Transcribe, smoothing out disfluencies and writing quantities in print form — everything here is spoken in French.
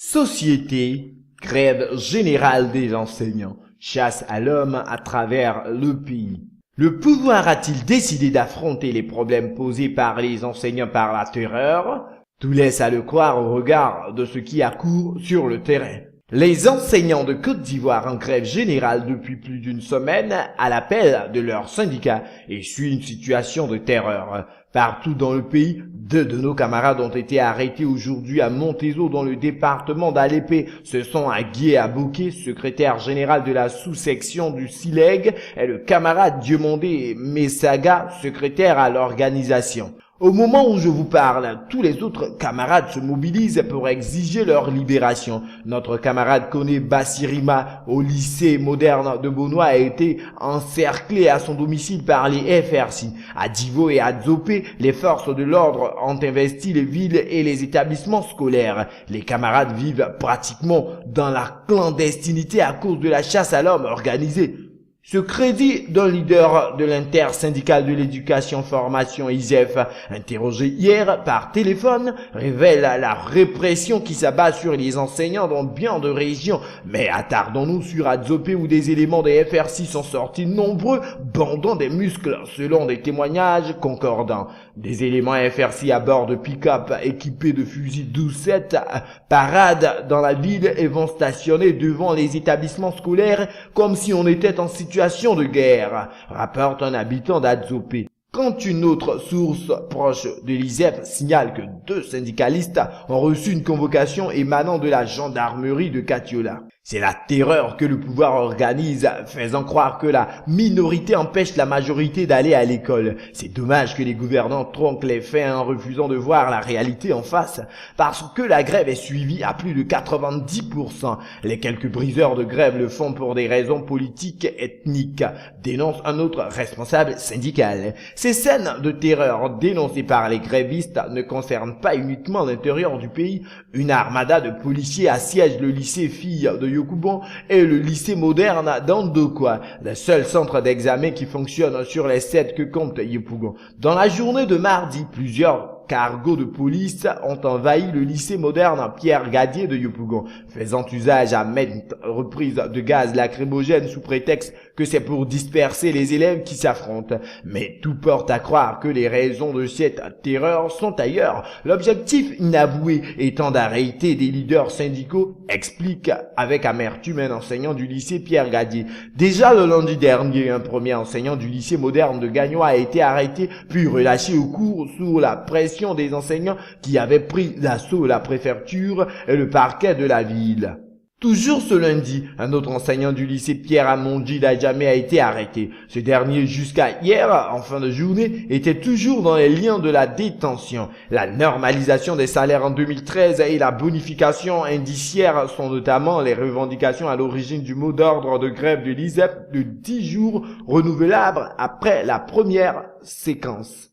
Société, grève générale des enseignants, chasse à l'homme à travers le pays. Le pouvoir a-t-il décidé d'affronter les problèmes posés par les enseignants par la terreur? Tout laisse à le croire au regard de ce qui a cours sur le terrain. Les enseignants de Côte d'Ivoire en grève générale depuis plus d'une semaine à l'appel de leur syndicat essuient une situation de terreur. Partout dans le pays, deux de nos camarades ont été arrêtés aujourd'hui à Montézo dans le département d'Alépé. Ce sont Guy Abouké, secrétaire général de la sous-section du SILEG, et le camarade Diomondé Messaga, secrétaire à l'organisation. Au moment où je vous parle, tous les autres camarades se mobilisent pour exiger leur libération. Notre camarade Koné Bassirima, au lycée moderne de Bonois, a été encerclé à son domicile par les FRC. À Divo et à Dzopé, les forces de l'ordre ont investi les villes et les établissements scolaires. Les camarades vivent pratiquement dans la clandestinité à cause de la chasse à l'homme organisée. Ce crédit d'un leader de l'intersyndicale de l'éducation formation ISEF, interrogé hier par téléphone, révèle la répression qui s'abat sur les enseignants dans bien de régions. Mais attardons-nous sur Adzopé où des éléments des FRC sont sortis nombreux, bandant des muscles selon des témoignages concordants. Des éléments FRC à bord de pick-up équipés de fusils 12-7 paradent dans la ville et vont stationner devant les établissements scolaires comme si on était en situation de guerre, rapporte un habitant d'Adzopé. Quand une autre source proche de l'ISEF signale que deux syndicalistes ont reçu une convocation émanant de la gendarmerie de Katiola. C'est la terreur que le pouvoir organise, faisant croire que la minorité empêche la majorité d'aller à l'école. C'est dommage que les gouvernants tronquent les faits en refusant de voir la réalité en face, parce que la grève est suivie à plus de 90%. Les quelques briseurs de grève le font pour des raisons politiques et ethniques, dénonce un autre responsable syndical. Ces scènes de terreur dénoncées par les grévistes ne concernent pas uniquement l'intérieur du pays. Une armada de policiers assiège le lycée filles de Yokouban et le lycée moderne d'Andokwa, le seul centre d'examen qui fonctionne sur les 7 que compte Yopougon. Dans la journée de mardi, plusieurs cargos de police ont envahi le lycée moderne Pierre Gadier de Yopougon, faisant usage à maintes reprises de gaz lacrymogène sous prétexte que c'est pour disperser les élèves qui s'affrontent. Mais tout porte à croire que les raisons de cette terreur sont ailleurs. L'objectif inavoué étant d'arrêter des leaders syndicaux, explique avec amertume un enseignant du lycée Pierre Gadier. Déjà le lundi dernier, un premier enseignant du lycée moderne de Gagnois a été arrêté puis relâché au cours sous la pression des enseignants qui avaient pris d'assaut la préfecture et le parquet de la ville. Toujours ce lundi, un autre enseignant du lycée Pierre Amondi d'Adjamé a été arrêté. Ce dernier, jusqu'à hier, en fin de journée, était toujours dans les liens de la détention. La normalisation des salaires en 2013 et la bonification indiciaire sont notamment les revendications à l'origine du mot d'ordre de grève de l'ISEP de 10 jours renouvelables après la première séquence.